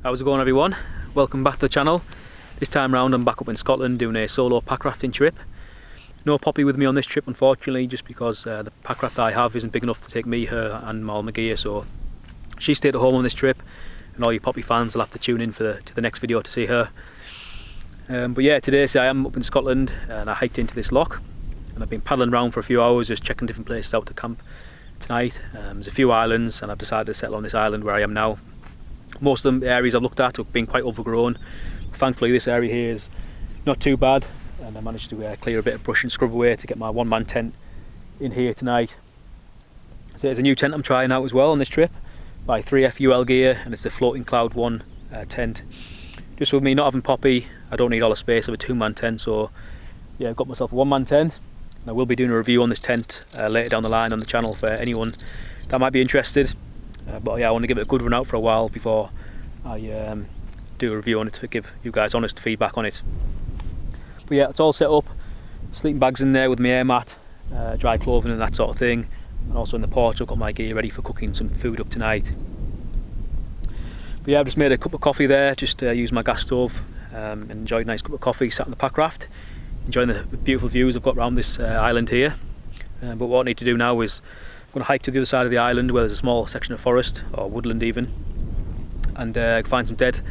How's it going, everyone? Welcome back to the channel. This time round I'm back up in Scotland doing a solo packrafting trip. No Poppy with me on this trip, unfortunately, just because the packraft I have isn't big enough to take me, her and all my gear, so she stayed at home on this trip, and all you Poppy fans will have to tune in for the next video to see her. But yeah, today I am up in Scotland and I hiked into this loch, and I've been paddling around for a few hours just checking different places out to camp tonight. There's a few islands and I've decided to settle on this island where I am now. Most of the areas I've looked at have been quite overgrown. Thankfully this area here is not too bad, and I managed to clear a bit of brush and scrub away to get my one-man tent in here tonight. So there's a new tent I'm trying out as well on this trip by 3FUL gear, and it's the Floating Cloud 1 tent. Just with me not having Poppy, I don't need all the space of a two-man tent, so yeah, I've got myself a one-man tent, and I will be doing a review on this tent later down the line on the channel for anyone that might be interested. But yeah, I want to give it a good run out for a while before I do a review on it to give you guys honest feedback on it. But yeah, it's all set up. Sleeping bags in there with my air mat, dry clothing and that sort of thing. And also in the porch I've got my gear ready for cooking some food up tonight. But yeah, I've just made a cup of coffee there, just used my gas stove and enjoyed a nice cup of coffee, sat on the packraft, enjoying the beautiful views I've got around this island here. But what I need to do now is I'm going to hike to the other side of the island where there's a small section of forest, or woodland even, and find some dead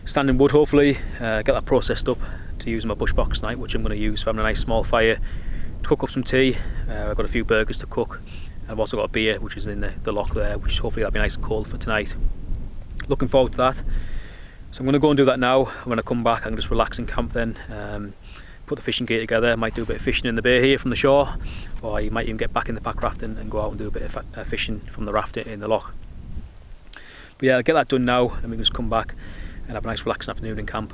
standing wood hopefully, get that processed up to use in my bush box tonight, which I'm going to use for having a nice small fire to cook up some tea. I've got a few burgers to cook, and I've also got a beer which is in the loch there, which hopefully that'll be nice and cold for tonight. Looking forward to that. So I'm going to go and do that now. When I come back I can just relax in camp then, put the fishing gear together. I might do a bit of fishing in the bay here from the shore, or you might even get back in the packraft and go out and do a bit of fishing from the raft in the loch. But yeah, I'll get that done now and we can just come back and have a nice relaxing afternoon in camp.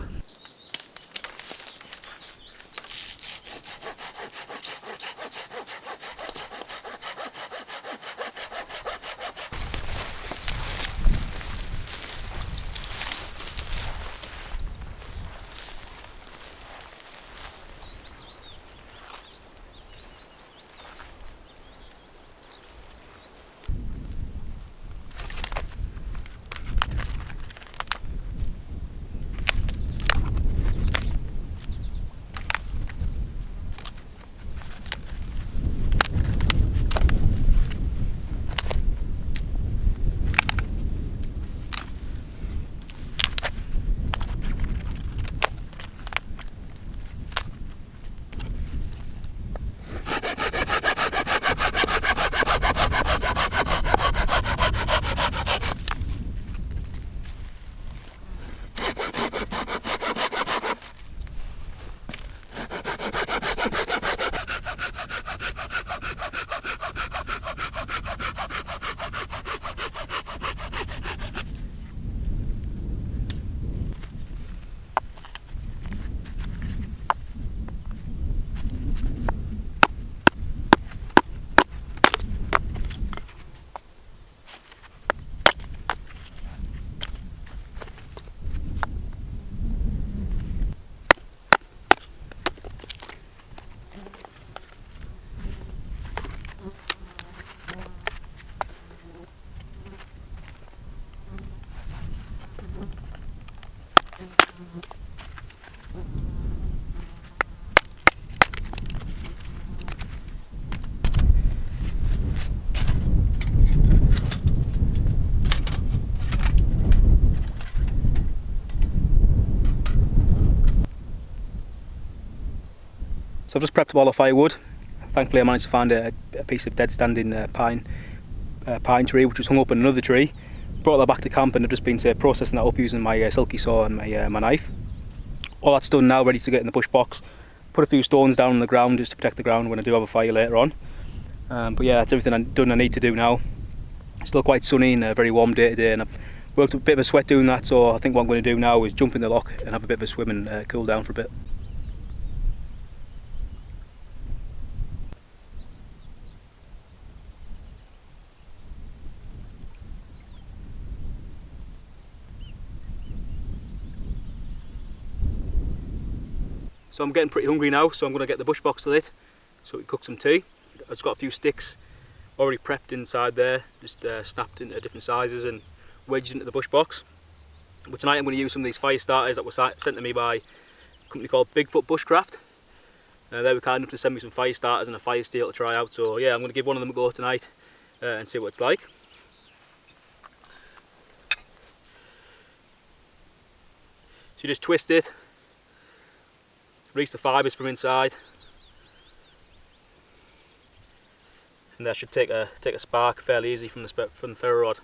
So I've just prepped up all the firewood. Thankfully I managed to find a piece of dead standing pine tree which was hung up in another tree. Brought that back to camp and I've just been processing that up using my silky saw and my knife. All that's done now, ready to get in the bush box. Put a few stones down on the ground just to protect the ground when I do have a fire later on. But yeah, that's everything I need to do now. It's still quite sunny and a very warm day today, and I've worked up a bit of a sweat doing that, so I think what I'm going to do now is jump in the loch and have a bit of a swim and cool down for a bit. So I'm getting pretty hungry now, so I'm going to get the bush box lit so we can cook some tea. I've just got a few sticks already prepped inside there, just snapped into different sizes and wedged into the bush box. But tonight I'm going to use some of these fire starters that were sent to me by a company called Bigfoot Bushcraft. They were kind enough to send me some fire starters and a fire steel to try out, so yeah, I'm going to give one of them a go tonight and see what it's like. So you just twist it, release the fibres from inside, and that should take a spark fairly easy from the ferro rod.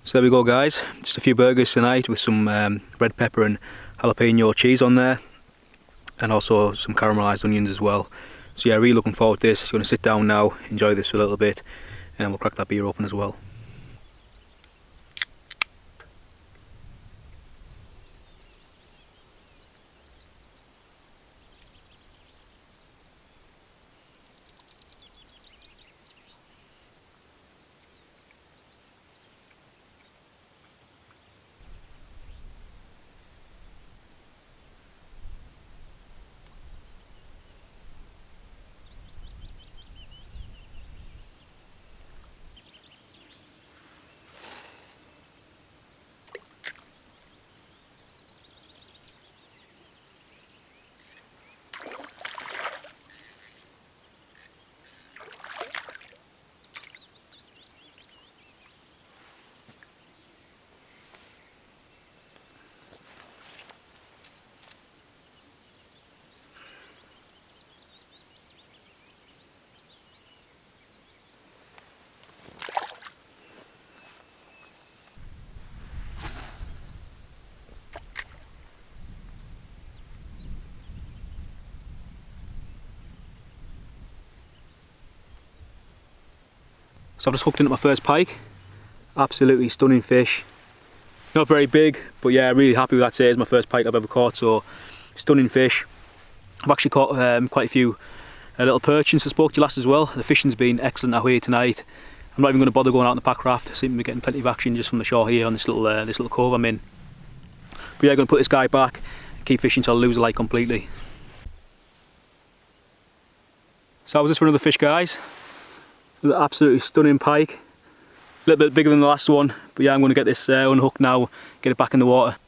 So there we go guys, just a few burgers tonight with some red pepper and jalapeno cheese on there, and also some caramelised onions as well. So yeah, really looking forward to this. Just going to sit down now, enjoy this for a little bit, and then we'll crack that beer open as well. So I've just hooked into my first pike. Absolutely stunning fish. Not very big, but yeah, really happy with that. It's my first pike I've ever caught, so stunning fish. I've actually caught quite a few little perch since I spoke to you last as well. The fishing's been excellent out here tonight. I'm not even going to bother going out in the Packraft. I seem to be getting plenty of action just from the shore here on this little cove I'm in. But yeah, I'm going to put this guy back and keep fishing till I lose the light completely. So how's this for another fish, guys? Another absolutely stunning pike. A little bit bigger than the last one, but yeah, I'm going to get this unhooked now, get it back in the water.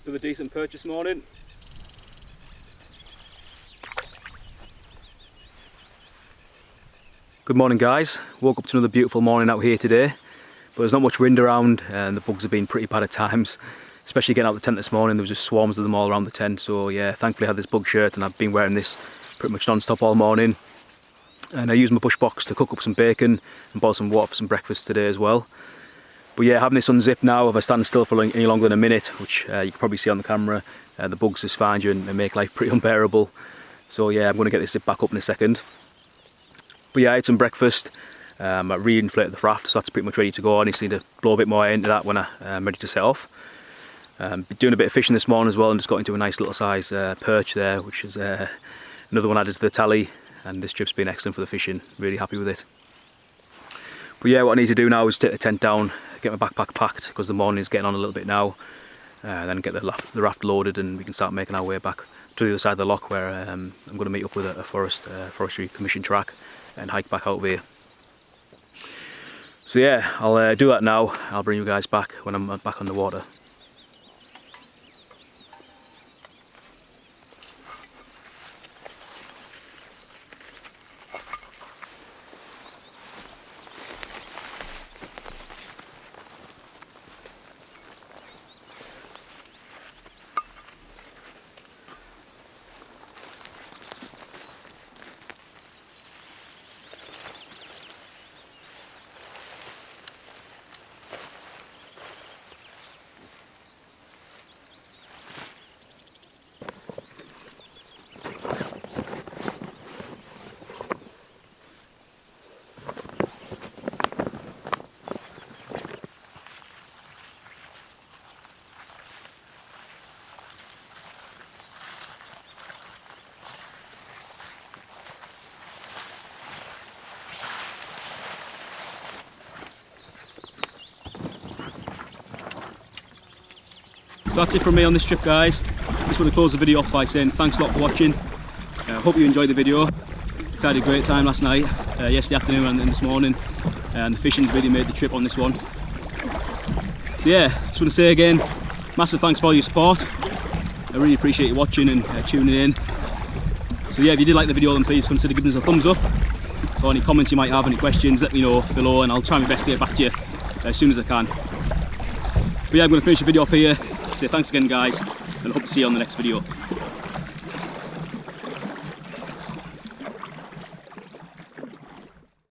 Another decent purchase morning. Good morning guys, woke up to another beautiful morning out here today, but there's not much wind around and the bugs have been pretty bad at times, especially getting out of the tent this morning. There was just swarms of them all around the tent, so yeah, thankfully I had this bug shirt and I've been wearing this pretty much non-stop all morning. And I used my bush box to cook up some bacon and boil some water for some breakfast today as well. But yeah, having this unzipped now, if I stand still for any longer than a minute, which you can probably see on the camera, the bugs just find you and make life pretty unbearable. So yeah, I'm going to get this zipped back up in a second. But yeah, I had some breakfast. I re-inflated the raft, so that's pretty much ready to go. I just need to blow a bit more air into that when I'm ready to set off. Been doing a bit of fishing this morning as well and just got into a nice little size perch there, which is another one added to the tally. And this trip's been excellent for the fishing, really happy with it. But yeah, what I need to do now is take the tent down, get my backpack packed because the morning's getting on a little bit now. Then get the raft loaded and we can start making our way back to the other side of the loch where I'm going to meet up with a forestry commission track and hike back out there. So yeah, I'll do that now. I'll bring you guys back when I'm back on the water. So that's it from me on this trip guys. Just want to close the video off by saying thanks a lot for watching. Hope you enjoyed the video. I had a great time last night, yesterday afternoon and this morning, and the fishing's really made the trip on this one. So yeah, just want to say again, massive thanks for all your support. I really appreciate you watching and tuning in. So yeah, if you did like the video then please consider giving us a thumbs up. Or any comments you might have, any questions, let me know below and I'll try my best to get back to you as soon as I can. But yeah, I'm going to finish the video off here. Say thanks again guys and I hope to see you on the next video.